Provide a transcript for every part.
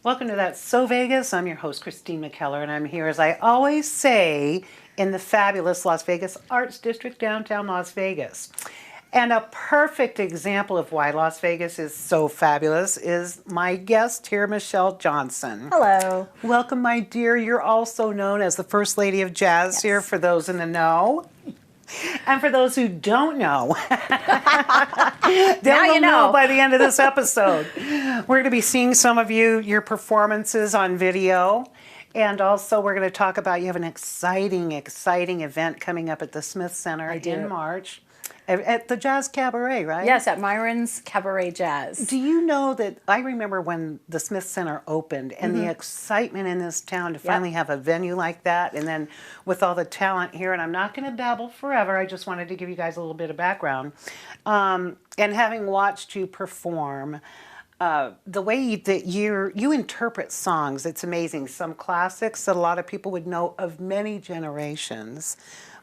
Welcome to That's So Vegas. I'm your host, Christine McKellar, and I'm here, as I always say, in the fabulous Las Vegas Arts District, downtown Las Vegas. And a perfect example of why Las Vegas is so fabulous is my guest here, Michelle Johnson. Hello. Welcome, my dear. You're also known as the First Lady of Jazz here, for those in the know. And for those who don't know, they'll know by the end of this episode. We're going to be seeing some of your performances on video. And also we're going to talk about, you have an exciting event coming up at the Smith Center in March. At the Jazz Cabaret, right? Yes, at Myron's Cabaret Jazz. Do you know that I remember when the Smith Center opened and the excitement in this town to finally have a venue like that, and then with all the talent here, and I'm not going to babble forever, I just wanted to give you guys a little bit of background. And having watched you perform, the way that you interpret songs, it's amazing. Some classics that a lot of people would know of many generations.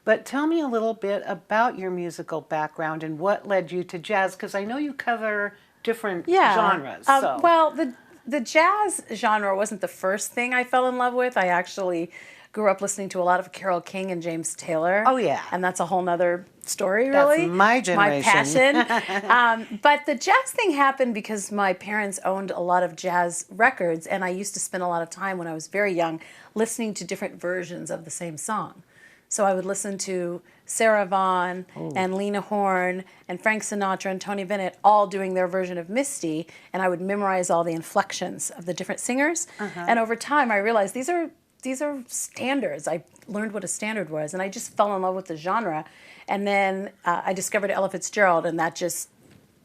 But tell me a little bit about your musical background and what led you to jazz, because I know you cover different genres. Well, the jazz genre wasn't the first thing I fell in love with. I actually grew up listening to a lot of Carole King and James Taylor. Oh, yeah. And that's a whole nother story, really. That's my generation. My passion. But the jazz thing happened because my parents owned a lot of jazz records, and I used to spend a lot of time when I was very young listening to different versions of the same song. So I would listen to Sarah Vaughan and Lena Horne and Frank Sinatra and Tony Bennett all doing their version of Misty, and I would memorize all the inflections of the different singers. And over time, I realized these are standards. I learned what a standard was, and I just fell in love with the genre. And then I discovered Ella Fitzgerald, and that just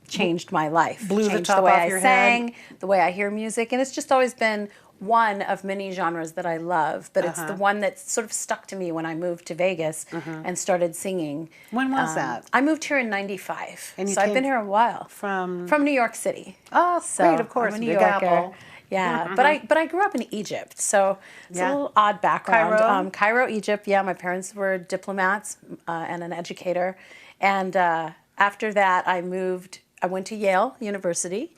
changed my life. Blew changed the top way off I your sang, head. the way I hear music, and it's just always been one of many genres that I love, but it's the one that sort of stuck to me when I moved to Vegas and started singing. When was that? I moved here in '95, and so I've been here a while. From New York City. Oh, so great, of course, I'm a New Big Yorker. Apple. Yeah, but I grew up in Egypt, so it's a little odd background. Cairo, Egypt. Yeah, my parents were diplomats and an educator, and after that I went to Yale University,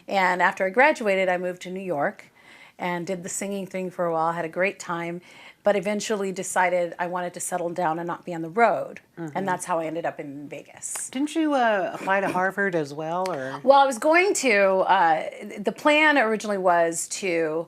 and after I graduated, I moved to New York and did the singing thing for a while, had a great time, but eventually decided I wanted to settle down and not be on the road. And that's how I ended up in Vegas. Didn't you apply to Harvard as well? Or? Well, I was going to, the plan originally was to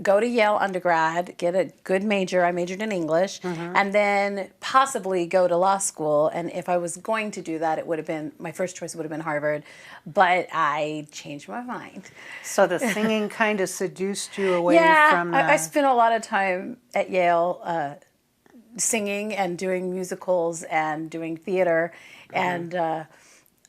go to Yale undergrad, get a good major. I majored in English, and then possibly go to law school. And if I was going to do that, it would have been, my first choice would have been Harvard, but I changed my mind. So the singing kind of seduced you away from I spent a lot of time at Yale singing and doing musicals and doing theater. And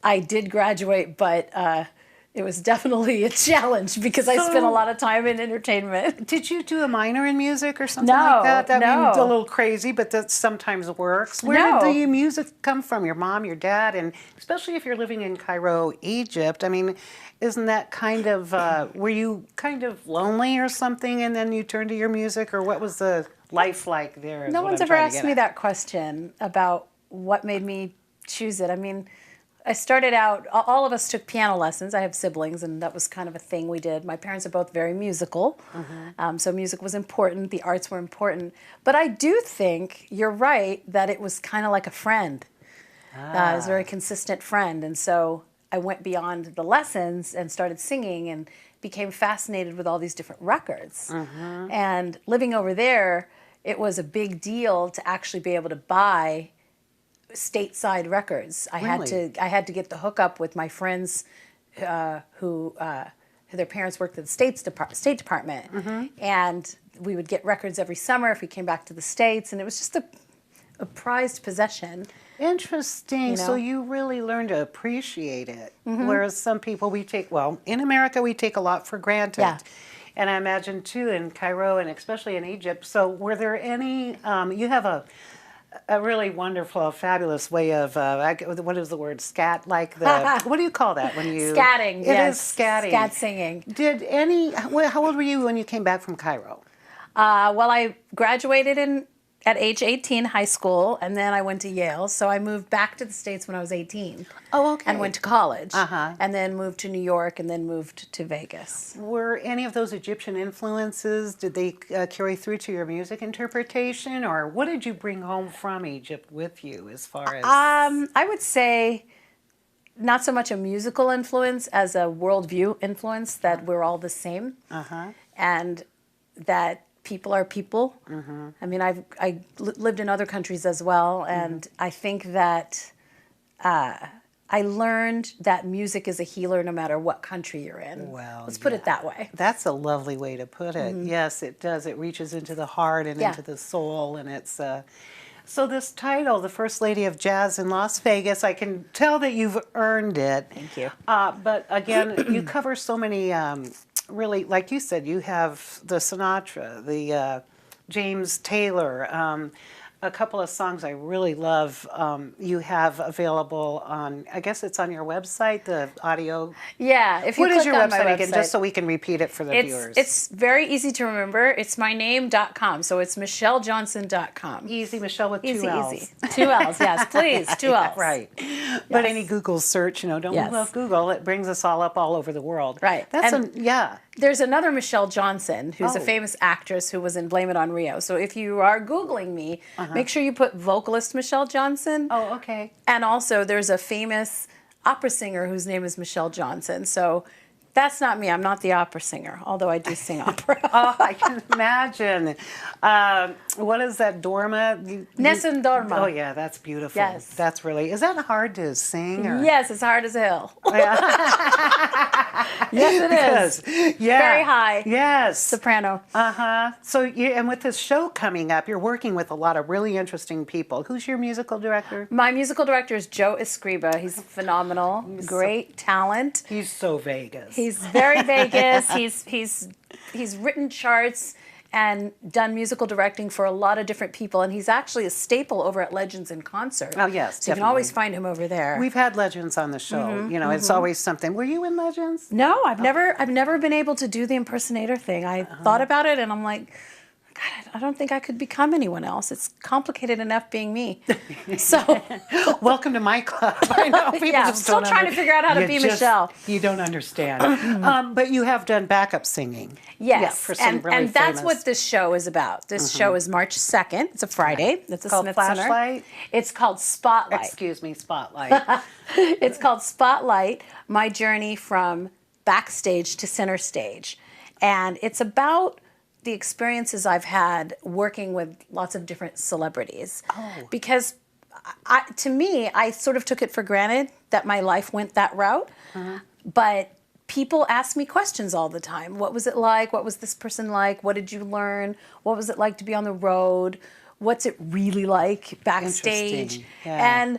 I did graduate, but it was definitely a challenge because I spent a lot of time in entertainment. Did you do a minor in music or something like that? That means a little crazy, but that sometimes works. Where did the music come from? Your mom, your dad, and especially if you're living in Cairo, Egypt. I mean, isn't that kind of, were you kind of lonely or something and then you turned to your music, or what was the life like there? No one's ever asked me that question about what made me choose it. I mean, I started out, all of us took piano lessons. I have siblings, and that was kind of a thing we did. My parents are both very musical, so music was important. The arts were important. But I do think, you're right, that it was kind of like a friend. It was a very consistent friend. And so I went beyond the lessons and started singing and became fascinated with all these different records. And living over there, it was a big deal to actually be able to buy stateside records. I had to get the hookup with my friends who their parents worked at the State Department, and we would get records every summer if we came back to the States, and it was just a prized possession. Interesting. You know? So you really learned to appreciate it, whereas some people in America we take a lot for granted. Yeah. And I imagine too in Cairo and especially in Egypt. So were there any? You have a really wonderful, fabulous way of, what is the word, scat, like the, what do you call that when you? Scatting, It is scatting. Scat singing. How old were you when you came back from Cairo? Well, I graduated in at age 18, high school, and then I went to Yale. So I moved back to the States when I was 18. Oh, okay. And went to college. Uh-huh. And then moved to New York, and then moved to Vegas. Were any of those Egyptian influences, did they carry through to your music interpretation, or what did you bring home from Egypt with you as far as... I would say not so much a musical influence as a worldview influence, that we're all the same. And that people are people. I mean, I lived in other countries as well, and I think that I learned that music is a healer no matter what country you're in. Well, let's put it that way. That's a lovely way to put it. Yes, it does. It reaches into the heart and into the soul, and it's... So this title, The First Lady of Jazz in Las Vegas, I can tell that you've earned it. Thank you. But again, you cover so many... really, like you said, you have the Sinatra, the James Taylor, a couple of songs I really love. You have available on, I guess it's on your website, the audio. Yeah, if you What is click your on my website again, just so we can repeat it for the viewers? It's very easy to remember. It's myname.com, so it's michellejohnson.com. Easy, Michelle, with Easy, two L's. easy. 2 L's, yes, please, 2 L's. Right. But any Google search, don't Yes. love Google. It brings us all up all over the world. Right. That's And yeah. There's another Michelle Johnson, who's a Oh. famous actress who was in Blame It on Rio. So if you are Googling me, make sure you put vocalist Michelle Johnson. Oh, okay. And also there's a famous opera singer whose name is Michelle Johnson. So that's not me. I'm not the opera singer, although I do sing opera. Oh, I can imagine. What is that, Dorma? Nessun Dorma. Oh, yeah, that's beautiful. Yes. That's really, is that hard to sing? Or? Yes, it's hard as hell. Yes, it is. Yeah. Very high. Yes. Soprano. So, and with this show coming up, you're working with a lot of really interesting people. Who's your musical director? My musical director is Joe Escriba. He's phenomenal, great talent. He's so Vegas. He's very Vegas. He's written charts and done musical directing for a lot of different people, and he's actually a staple over at Legends in Concert. Oh, yes, so you can always find him over there. We've had Legends on the show. It's always something. Were you in Legends? No, I've never been able to do the impersonator thing. I thought about it, and I'm like, God, I don't think I could become anyone else. It's complicated enough being me. So, welcome to my club. I know people yeah, I'm just still don't trying to figure out how to be Michelle. You don't understand. But you have done backup singing. Yes, Yeah, for some really and that's famous. what this show is about. This show is March 2nd. It's a Friday. It's a called Smith Flashlight? Center. It's called Spotlight. Excuse me, Spotlight. It's called Spotlight, my journey from backstage to center stage. And it's about the experiences I've had working with lots of different celebrities. Oh. Because to me, I sort of took it for granted that my life went that route. But people ask me questions all the time. What was it like? What was this person like? What did you learn? What was it like to be on the road? What's it really like backstage? Interesting. Yeah. And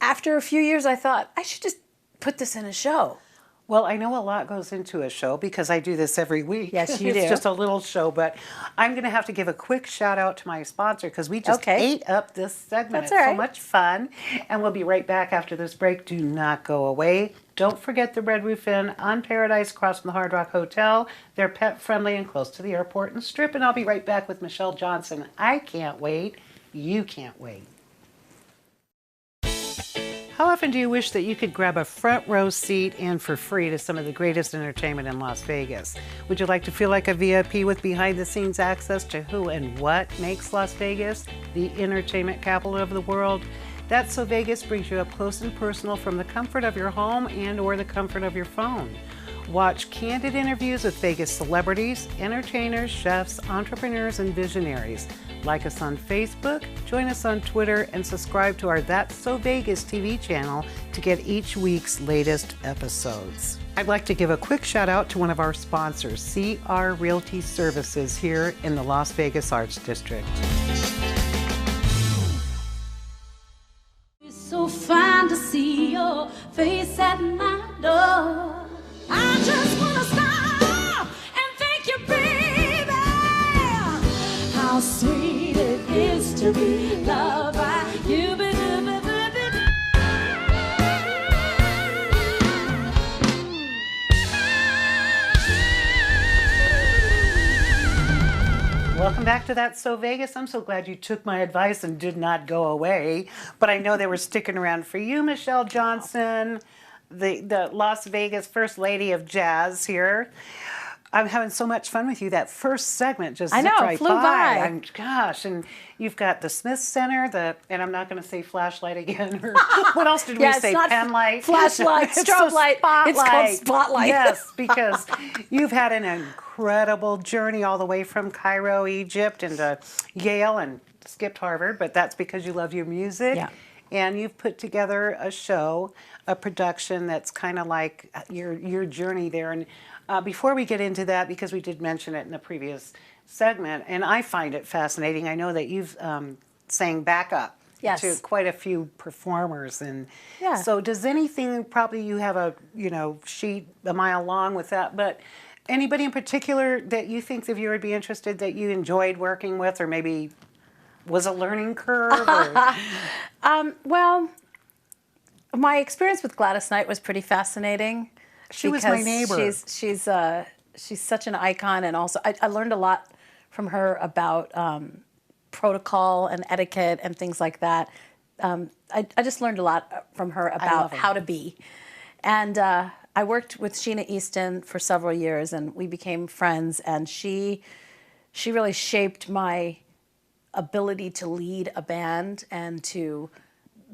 after a few years, I thought, I should just put this in a show. Well, I know a lot goes into a show because I do this every week. Yes, you it's do. just a little show, but I'm going to have to give a quick shout out to my sponsor because we just ate up this segment. That's It's all so right. much fun. And we'll be right back after this break. Do not go away. Don't forget the Red Roof Inn on Paradise across from the Hard Rock Hotel. They're pet friendly and close to the airport and Strip. And I'll be right back with Michelle Johnson. I can't wait. You can't wait. How often do you wish that you could grab a front row seat in for free to some of the greatest entertainment in Las Vegas? Would you like to feel like a VIP with behind-the-scenes access to who and what makes Las Vegas the entertainment capital of the world? That's So Vegas brings you up close and personal from the comfort of your home and or the comfort of your phone. Watch candid interviews with Vegas celebrities, entertainers, chefs, entrepreneurs, and visionaries. Like us on Facebook, join us on Twitter, and subscribe to our That's So Vegas TV channel to get each week's latest episodes. I'd like to give a quick shout out to one of our sponsors, CR Realty Services here in the Las Vegas Arts District. It's so fine to see your face at my door. I just wanna stop and thank you, baby. How sweet it is to be loved by you, baby. Welcome back to That's So Vegas. I'm so glad you took my advice and did not go away. But I know they were sticking around for you, Michelle Johnson, the Las Vegas First Lady of Jazz here. I'm having so much fun with you. That first segment just I know, zipped right flew by. Gosh, and you've got the Smith Center, and I'm not going to say flashlight again. Or what else did we say? Pen light, flashlight, It's strobe a light. spotlight. It's called Spotlight. Yes, because you've had an incredible journey all the way from Cairo, Egypt, into Yale, and skipped Harvard. But that's because you love your music. Yeah. And you've put together a show, a production that's kind of like your journey there. And before we get into that, because we did mention it in the previous segment, and I find it fascinating. I know that you've sang backup Yes. to quite a few performers, and Yeah. so does anything? Probably you have a sheet a mile long with that, but anybody in particular that you think the viewer would be interested that you enjoyed working with, or maybe was a learning curve? Or? Well, my experience with Gladys Knight was pretty fascinating. She was my because neighbor. She's such an icon, and also I learned a lot from her about protocol and etiquette and things like that. I just learned a lot from her about how to be. And I worked with Sheena Easton for several years, and we became friends. And she really shaped my ability to lead a band and to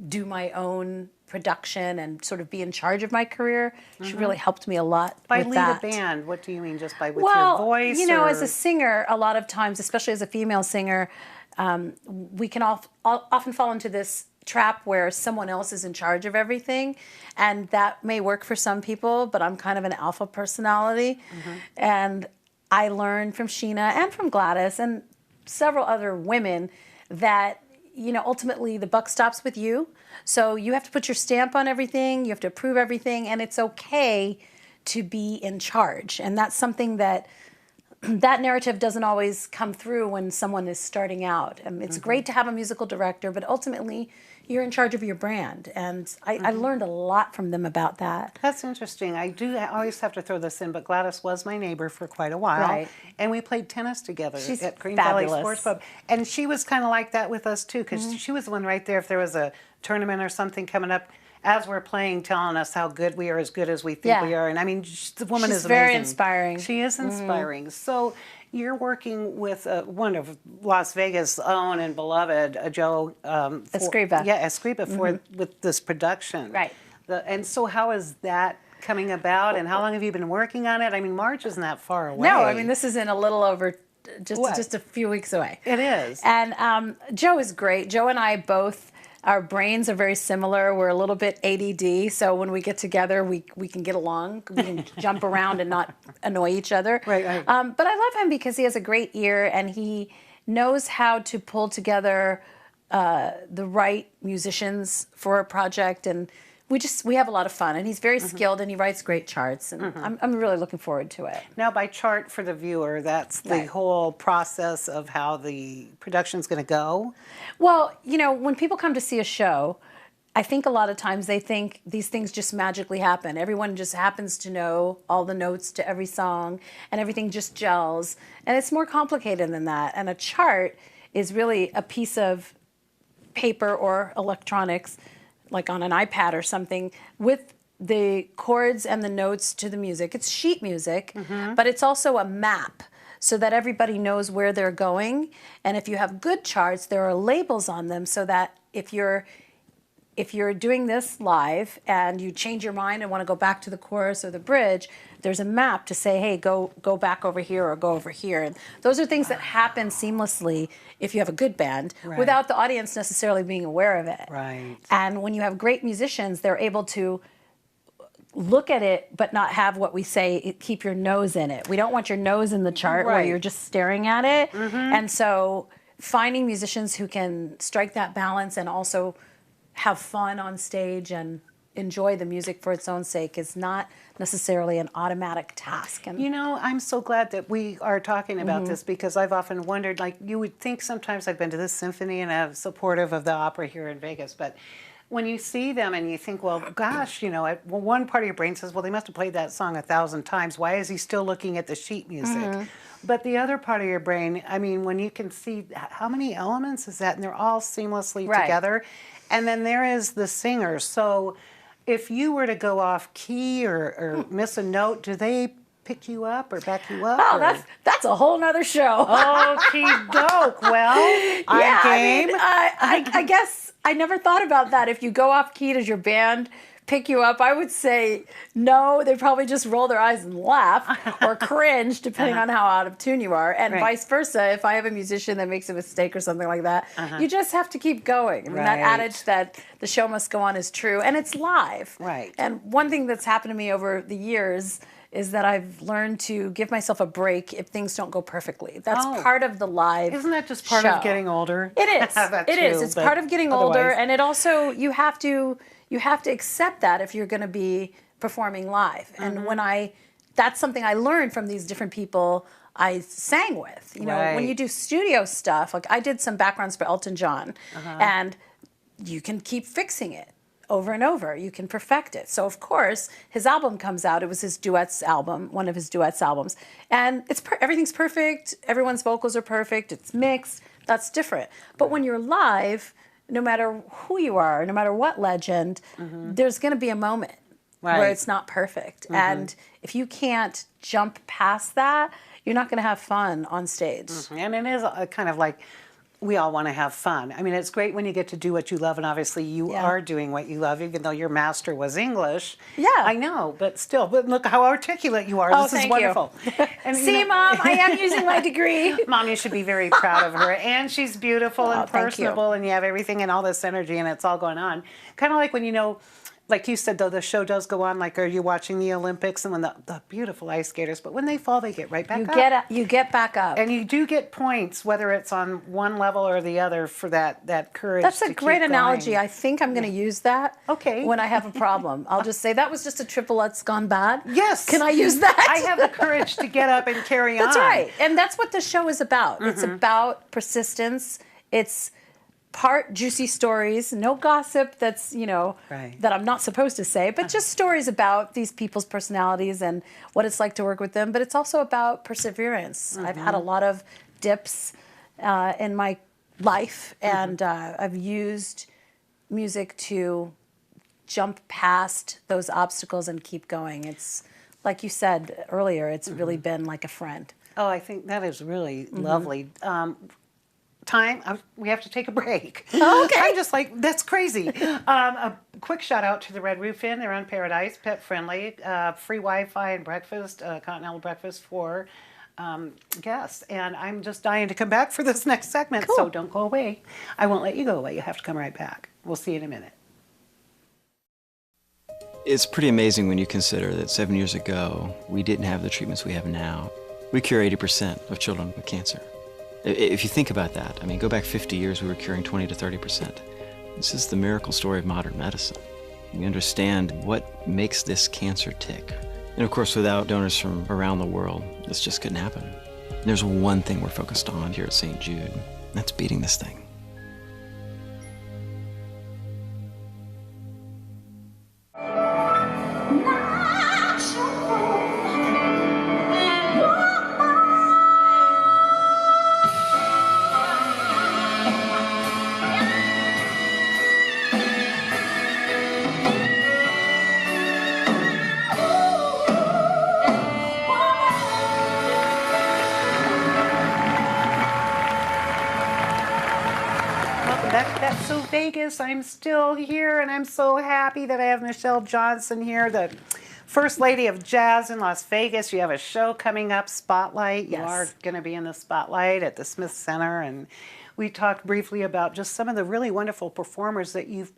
do my own production and sort of be in charge of my career. She really helped me a lot By with lead that. a band, what do you mean? Just by with your voice? Well, or? as a singer, a lot of times, especially as a female singer, we can often fall into this trap where someone else is in charge of everything, and that may work for some people, but I'm kind of an alpha personality. And I learned from Sheena and from Gladys and several other women that ultimately the buck stops with you. So you have to put your stamp on everything, you have to approve everything, and it's okay to be in charge. And that's something that narrative doesn't always come through when someone is starting out. It's great to have a musical director, but ultimately you're in charge of your brand. And I learned a lot from them about that. That's interesting. I always have to throw this in, but Gladys was my neighbor for quite a while. Right. And we played tennis together She's at Green fabulous. Valley Sports Club. And she was kind of like that with us, too, because she was the one right there if there was a tournament or something coming up, as we're playing, telling us how good we are, as good as we think we are. And I mean, the woman She's is amazing. very inspiring. She is inspiring. So you're working with one of Las Vegas' own and beloved, Joe Escriba. Yeah, Escriba with this production. Right. And so how is that coming about, and how long have you been working on it? I mean, March isn't that far away. No, I mean, this is in a little over just a few weeks away. It is. And Joe is great. Joe and I both, our brains are very similar. We're a little bit ADD, so when we get together, we can get along. We can jump around and not annoy each other. Right. But I love him because he has a great ear, and he knows how to pull together the right musicians for a project, and we have a lot of fun. And he's very skilled, and he writes great charts, and I'm really looking forward to it. Now, by chart for the viewer, that's the whole process of how the production's going to go? Well, when people come to see a show, I think a lot of times they think these things just magically happen. Everyone just happens to know all the notes to every song, and everything just gels. And it's more complicated than that. And a chart is really a piece of paper or electronics, like on an iPad or something, with the chords and the notes to the music. It's sheet music, but it's also a map so that everybody knows where they're going. And if you have good charts, there are labels on them so that if you're doing this live and you change your mind and want to go back to the chorus or the bridge, there's a map to say, hey, go back over here or go over here. And those are things that happen seamlessly if you have a good band without the audience necessarily being aware of it. Right. And when you have great musicians, they're able to look at it but not have what we say, keep your nose in it. We don't want your nose in the chart where you're just staring at it. And so finding musicians who can strike that balance and also have fun on stage and enjoy the music for its own sake is not necessarily an automatic task. And I'm so glad that we are talking about this, because I've often wondered, like, you would think sometimes I've been to this symphony and I'm supportive of the opera here in Vegas, but when you see them and you think, well, gosh, one part of your brain says, well, they must have played that song 1,000 times. Why is he still looking at the sheet music? But the other part of your brain, I mean, when you can see how many elements is that, and they're all seamlessly Right. together. And then there is the singer. So if you were to go off key or miss a note, do they pick you up or back you up? Oh, or? that's a whole nother show. Okie doke. Well, Yeah, I'm game. I guess I never thought about that. If you go off key, does your band pick you up? I would say no. They probably just roll their eyes and laugh or cringe, depending on how out of tune you are. And Right. vice versa. If I have a musician that makes a mistake or something like that, you just have to keep going. I mean, that Right. adage that the show must go on is true, and it's live. Right. And one thing that's happened to me over the years is that I've learned to give myself a break if things don't go perfectly. That's Oh. part of the live. Isn't that just part show. of getting older? It is. That It is. too, It's but part of getting older, otherwise- and it also you have to accept that if you're going to be performing live. And that's something I learned from these different people I sang with. You know, when Right. you do studio stuff, like I did some backgrounds for Elton John, and you can keep fixing it over and over. You can perfect it. So of course, his album comes out. It was his duets album, one of his duets albums, and everything's perfect. Everyone's vocals are perfect. It's mixed. That's different. But when you're live, no matter who you are, no matter what legend, there's going to be a moment where Right. it's not perfect. And if you can't jump past that, you're not going to have fun on stage. And it is kind of like we all want to have fun. I mean, it's great when you get to do what you love, and obviously you Yeah. are doing what you love, even though your master was English. Yeah. I know, but still, but look how articulate you are. Oh, This is thank you. wonderful. And, you See, know- Mom, I am using my degree. Mom, you should be very proud of her. And she's beautiful and Oh, thank you. personable, and you have everything and all this energy, and it's all going on. Kind of like when, you know, like you said, though, the show does go on. Like, are you watching the Olympics and when the beautiful ice skaters, but when they fall, they get right back up. You get back up. And you do get points, whether it's on one level or the other, for that courage. That's a to great keep analogy. going. I think I'm going to use that. Okay. When I have a problem, I'll just say that was just a triplet's gone bad. Yes. Can I use that? I have the courage to get up and carry on. That's right. And that's what the show is about. It's Mm-hmm. about persistence. It's part juicy stories, no gossip that's, Right. that I'm not supposed to say, but just stories about these people's personalities and what it's like to work with them. But it's also about perseverance. I've had a lot of dips in my life, and I've used music to jump past those obstacles and keep going. It's like you said earlier, it's really been like a friend. Oh, I think that is really Mm-hmm. lovely. We have to take a break. Oh, okay. I'm just like, that's crazy. A quick shout out to the Red Roof Inn. They're on Paradise, pet friendly, free Wi-Fi and breakfast, continental breakfast for guests. And I'm just dying to come back for this next segment, so Cool. don't go away. I won't let you go away. You have to come right back. We'll see you in a minute. It's pretty amazing when you consider that 7 years ago, we didn't have the treatments we have now. We cure 80% of children with cancer. If you think about that, I mean, go back 50 years, we were curing 20 to 30%. This is the miracle story of modern medicine. We understand what makes this cancer tick. And of course, without donors from around the world, this just couldn't happen. And there's one thing we're focused on here at St. Jude, and that's beating this thing. Welcome back to That's So Vegas. I'm still here, and I'm so happy that I have Michelle Johnson here, the First Lady of Jazz in Las Vegas. You have a show coming up, Spotlight. You Yes. are going to be in the Spotlight at the Smith Center, and we talked briefly about just some of the really wonderful performers that you've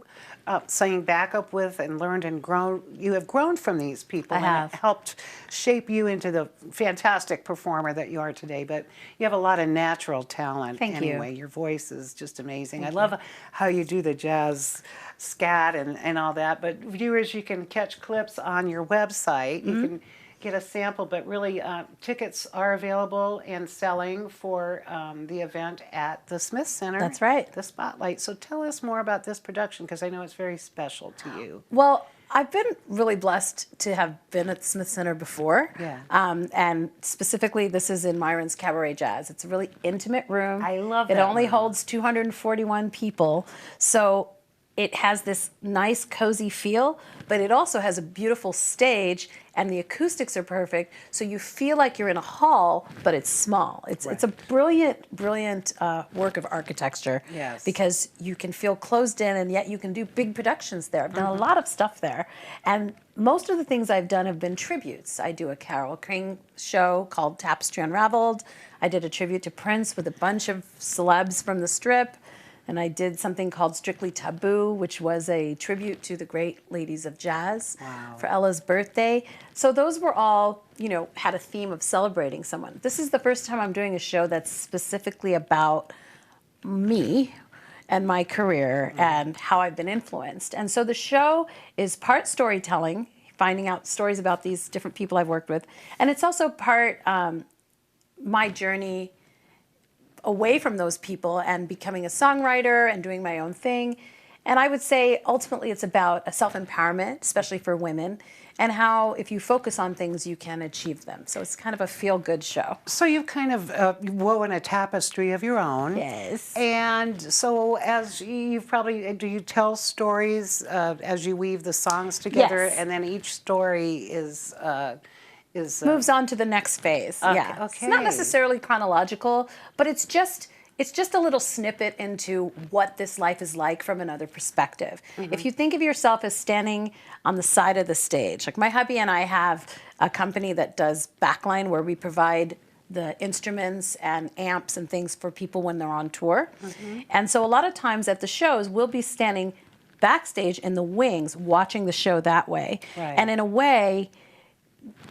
sang backup with and learned and grown. You have grown from these people. I and have. it helped shape you into the fantastic performer that you are today. But you have a lot of natural talent. Thank you. Anyway, your voice is just amazing. I love how you do the jazz scat and all that. But viewers, you can catch clips on your website. Mm-hmm. You can get a sample, but really tickets are available and selling for the event at the Smith Center. That's right. The Spotlight. So tell us more about this production, because I know it's very special to you. Well, I've been really blessed to have been at the Smith Center before. Yeah. And specifically, this is in Myron's Cabaret Jazz. It's a really intimate room. I love it. It that only room. holds 241 people. So it has this nice, cozy feel, but it also has a beautiful stage, and the acoustics are perfect. So you feel like you're in a hall, but it's small. It's a brilliant, brilliant work of architecture. Yes. Because you can feel closed in, and yet you can do big productions there. I've done a lot of stuff there. And most of the things I've done have been tributes. I do a Carole King show called Tapestry Unraveled. I did a tribute to Prince with a bunch of celebs from the Strip. And I did something called Strictly Taboo, which was a tribute to the great ladies of jazz for Ella's birthday. So those were all, had a theme of celebrating someone. This is the first time I'm doing a show that's specifically about me and my career and how I've been influenced. And so the show is part storytelling, finding out stories about these different people I've worked with. And it's also part my journey away from those people and becoming a songwriter and doing my own thing. And I would say ultimately it's about a self-empowerment, especially for women, and how if you focus on things, you can achieve them. So it's kind of a feel-good show. So you've kind of woven a tapestry of your own. Yes. And so as you've probably, do you tell stories as you weave the songs together? Yes. And then each story is Moves on to the next phase. Yeah. It's not okay. necessarily chronological, but it's just a little snippet into what this life is like from another perspective. If you think of yourself as standing on the side of the stage, like my hubby and I have a company that does backline where we provide the instruments and amps and things for people when they're on tour. And so a lot of times at the shows, we'll be standing backstage in the wings watching the show that way. Right. And in a way,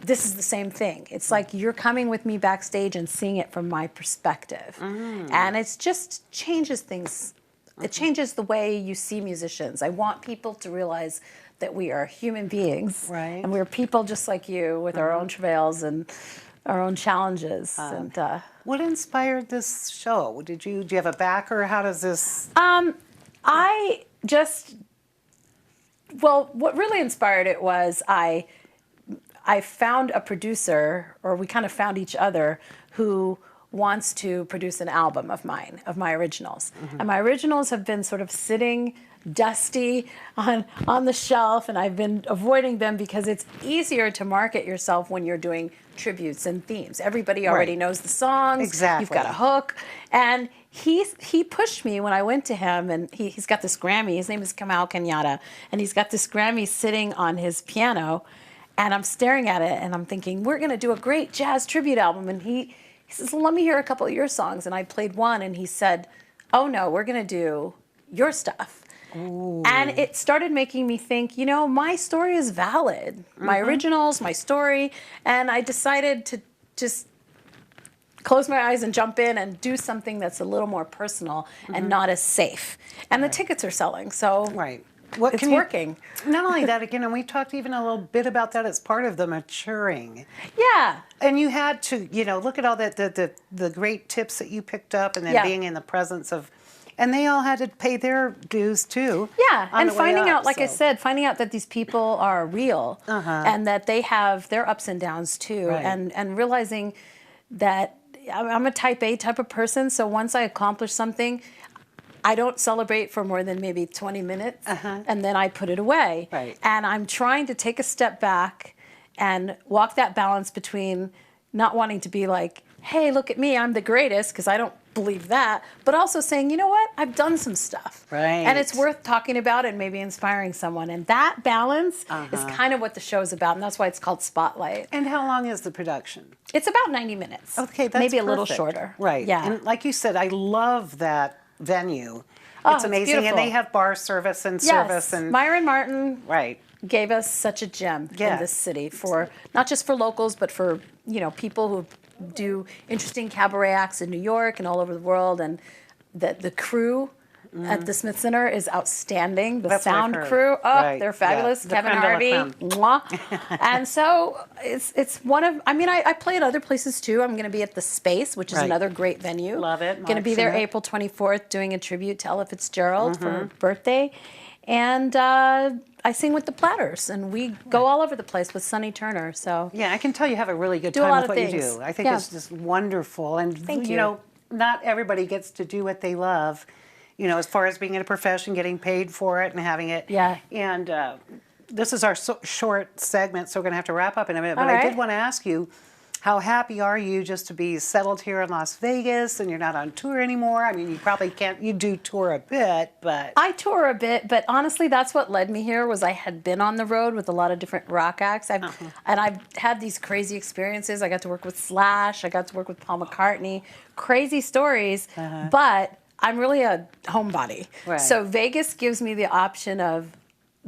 this is the same thing. It's like you're coming with me backstage and seeing it from my perspective. And it's just changes things. It changes the way you see musicians. I want people to realize that we are human beings. Right. And we're people just like you with our own travails and our own challenges. And What inspired this show? Do you have a backer? How does this? What really inspired it was I found a producer, or we kind of found each other, who wants to produce an album of mine, of my originals. And my originals have been sort of sitting dusty on the shelf, and I've been avoiding them because it's easier to market yourself when you're doing tributes and themes. Everybody already knows the songs. Exactly. You've got a hook. And he pushed me when I went to him, and he's got this Grammy. His name is Kamal Kenyatta, and he's got this Grammy sitting on his piano. And I'm staring at it, and I'm thinking, we're going to do a great jazz tribute album. And he says, well, let me hear a couple of your songs. And I played one, and he said, oh, no, we're going to do your stuff. Ooh. And it started making me think, my story is valid. My originals, my story. And I decided to just close my eyes and jump in and do something that's a little more personal and not as safe. And the tickets are selling, so... Right. It's working. Not only that, again, and we talked even a little bit about that as part of the maturing. Yeah. And you had to, look at all the great tips that you picked up, and then being in the presence of, and they all had to pay their dues too. Yeah, and finding out, like I said, finding out that these people are real and that they have their ups and downs too, and realizing that I'm a type A type of person, so once I accomplish something, I don't celebrate for more than maybe 20 minutes, and then I put it away. Right. And I'm trying to take a step back and walk that balance between not wanting to be like, hey, look at me, I'm the greatest, because I don't believe that, but also saying, you know what, I've done some stuff. Right. And it's worth talking about and maybe inspiring someone. And that balance is kind of what the show's about, and that's why it's called Spotlight. And how long is the production? It's about 90 minutes. Okay, that's maybe a little perfect. shorter. Right. Yeah. And like you said, I love that venue. Oh, It's amazing, and beautiful. they have bar service and Yes. service and Myron Martin right. gave us such a gem in Yeah. this city, for not just for locals, but for people who do interesting cabaret acts in New York and all over the world. And the crew at the Smith Center is outstanding. The That's what I've sound heard. crew, Right. they're fabulous. Yeah. The Kevin creme de la Harvey, creme. mwah. And so it's one of. I mean, I play at other places too. I'm going to be at the Space, which is Right. another great venue. Love it. Going to be there Mark's in it. April 24th, doing a tribute to Ella Fitzgerald for her birthday. And I I sing with the Platters, and we go all over the place with Sonny Turner. So Yeah, I can tell you have a really good Do a time lot with of what you things. do. I think Yeah. it's just wonderful. And, Thank you you. know, not everybody gets to do what they love, you know, as far as being in a profession, getting paid for it and having it. Yeah. And this is our short segment, so we're going to have to wrap up in a minute. But All I right. did want to ask you, how happy are you just to be settled here in Las Vegas and you're not on tour anymore? I mean, you probably can't, you do tour a bit, but... I tour a bit, but honestly, that's what led me here. Was I had been on the road with a lot of different rock acts, and I've had these crazy experiences. I got to work with Slash. I got to work with Paul McCartney. Crazy stories, but I'm really a homebody. Right. So Vegas gives me the option of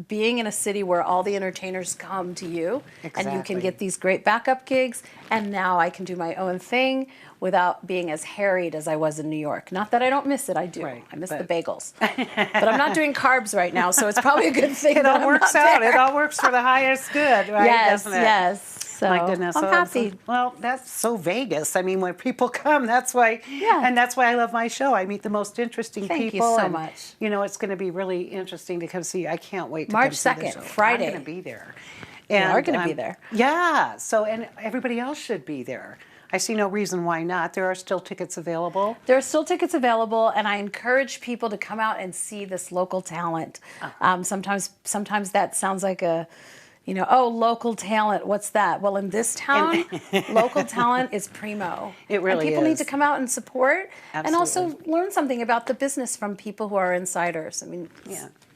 being in a city where all the entertainers come to you, and you can Exactly. get these great backup gigs, and now I can do my own thing without being as harried as I was in New York. Not that I don't miss it, I do. Right, I miss but- the bagels. But I'm not doing carbs right now, so it's probably a good thing It that all I'm works not out. there. It all works for the highest good, right? Yes, Doesn't it? yes. So My goodness, I'm so- happy. well, that's so Vegas. I mean, when people come, that's why. Yeah. And that's why I love my show. I meet the most interesting Thank you people. so and, much. You know, it's going to be really interesting to come see. I can't wait to March come see the 2nd, show. Friday. I'm going to be there. You are gonna be there. Yeah. So, and everybody else should be there. I see no reason why not. There are still tickets available. There are still tickets available, and I encourage people to come out and see this local talent. Sometimes that sounds like a, you know, oh, local talent, what's that? Well, in this town, local talent is primo. It really and people need is. to come out and support, and also Absolutely. learn something about the business from people who are insiders. I mean,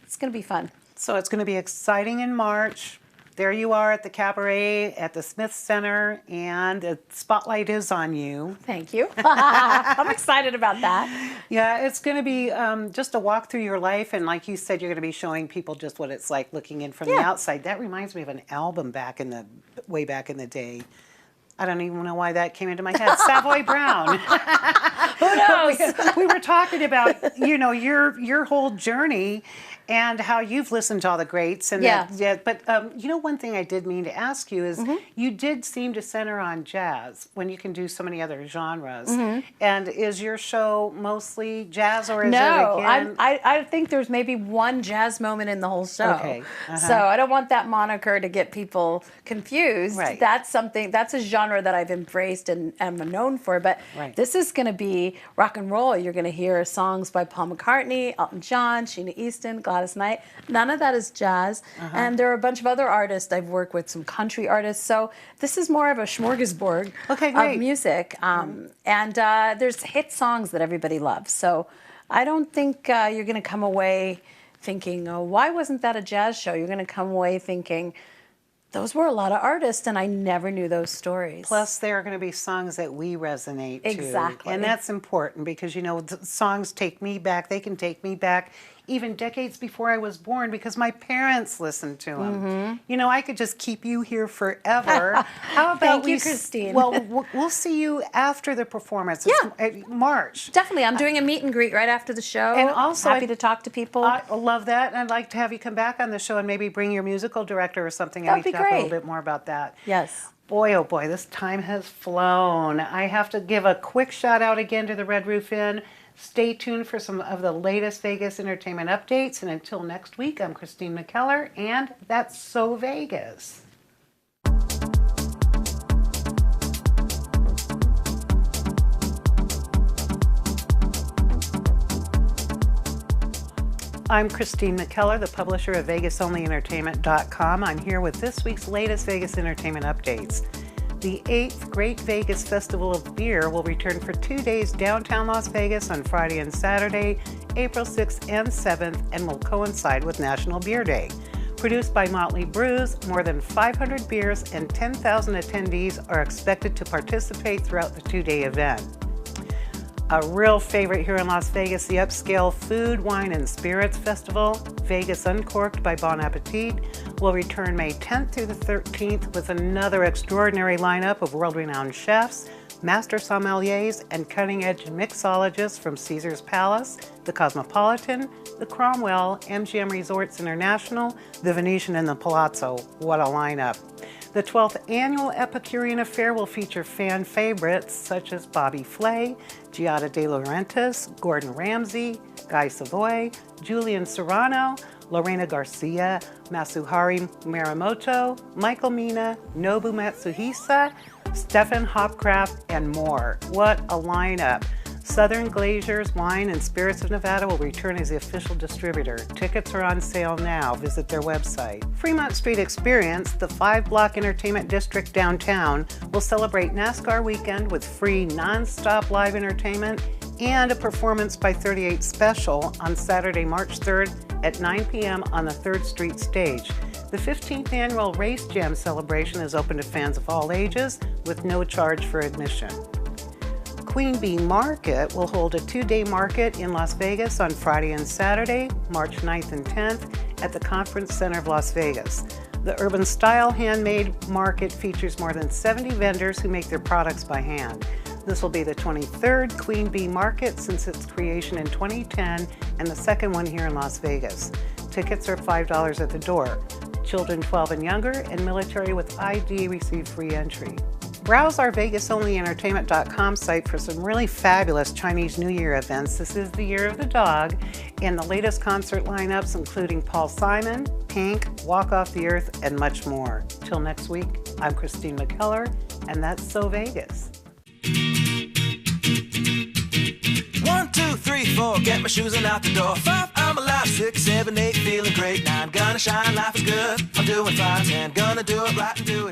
it's going to be fun. So it's going to be exciting in March. There you are at the Cabaret at the Smith Center, and the spotlight is on you. Thank you. I'm excited about that. Yeah, it's going to be just a walk through your life, and like you said, you're going to be showing people just what it's like looking in from the Yeah. outside. That reminds me of an album way back in the day. I don't even know why that came into my head. Savoy Brown. Who knows? We were talking about, you know, your whole journey and how you've listened to all the greats. And Yeah. but you know, one thing I did mean to ask you is you did seem to center on jazz when you can do so many other genres. And is your show mostly jazz, or is No, it again? I think there's maybe one jazz moment in the whole show. Okay, So I don't want that moniker to get people confused. Right. That's a genre that I've embraced and am known for. But Right. this is going to be rock and roll. You're going to hear songs by Paul McCartney, Elton John, Sheena Easton, Gladys Knight. None of that is jazz. And there are a bunch of other artists I've worked with, some country artists. So this is more of a smorgasbord Okay, great. of music. And there's hit songs that everybody loves. So I don't think you're going to come away thinking, oh, why wasn't that a jazz show? You're going to come away thinking, those were a lot of artists, and I never knew those stories. Plus, there are going to be songs that we resonate to. Exactly. And that's important because, you know, the songs take me back. They can take me back even decades before I was born because my parents listened to them. You know, I could just keep you here forever. How about Thank you, we Christine. Well, we'll see you after the performance. It's March. Definitely. I'm doing a meet and greet right after the show. And also, happy to talk to people. I love that, and I'd like to have you come back on the show and maybe bring your musical director or something. That'd and we be can talk a little great. bit more about that. Yes. Boy, oh boy, this time has flown. I have to give a quick shout out again to the Red Roof Inn. Stay tuned for some of the latest Vegas entertainment updates. And until next week, I'm Christine McKellar, and that's So Vegas. I'm Christine McKellar, the publisher of VegasOnlyEntertainment.com. I'm here with this week's latest Vegas entertainment updates. The 8th Great Vegas Festival of Beer will return for 2 days downtown Las Vegas on Friday and Saturday, April 6th and 7th, and will coincide with National Beer Day. Produced by Motley Brews, more than 500 beers and 10,000 attendees are expected to participate throughout the 2-day event. A real favorite here in Las Vegas, the upscale Food, Wine, and Spirits Festival, Vegas Uncorked by Bon Appetit, will return May 10th through the 13th with another extraordinary lineup of world-renowned chefs, master sommeliers, and cutting-edge mixologists from Caesar's Palace, the Cosmopolitan, the Cromwell, MGM Resorts International, the Venetian, and the Palazzo. What a lineup. The 12th Annual Epicurean Affair will feature fan favorites such as Bobby Flay, Giada De Laurentiis, Gordon Ramsay, Guy Savoy, Julian Serrano, Lorena Garcia, Masuhari Maramoto, Michael Mina, Nobu Matsuhisa, Stefan Hopcraft, and more. What a lineup. Southern Glaciers Wine and Spirits of Nevada will return as the official distributor. Tickets are on sale now. Visit their website. Fremont Street Experience, the 5-block entertainment district downtown, will celebrate NASCAR weekend with free non-stop live entertainment and a performance by 38 Special on Saturday, March 3rd at 9 p.m. on the 3rd Street stage. The 15th annual Race Jam celebration is open to fans of all ages with no charge for admission. Queen Bee Market will hold a 2-day market in Las Vegas on Friday and Saturday, March 9th and 10th at the Conference Center of Las Vegas. The Urban Style Handmade Market features more than 70 vendors who make their products by hand. This will be the 23rd Queen Bee Market since its creation in 2010 and the second one here in Las Vegas. Tickets are $5 at the door. Children 12 and younger and military with ID receive free entry. Browse our VegasOnlyEntertainment.com site for some really fabulous Chinese New Year events. This is the Year of the Dog, and the latest concert lineups including Paul Simon, Pink, Walk Off the Earth, and much more. Till next week, I'm Christine McKellar, and that's So Vegas. 1, 2, 3, 4, get my shoes and out the door. 5, I'm alive. 6, 7, 8, feeling great. 9, gonna shine, life is good. I'm doing fine. 10, gonna do it right and do it.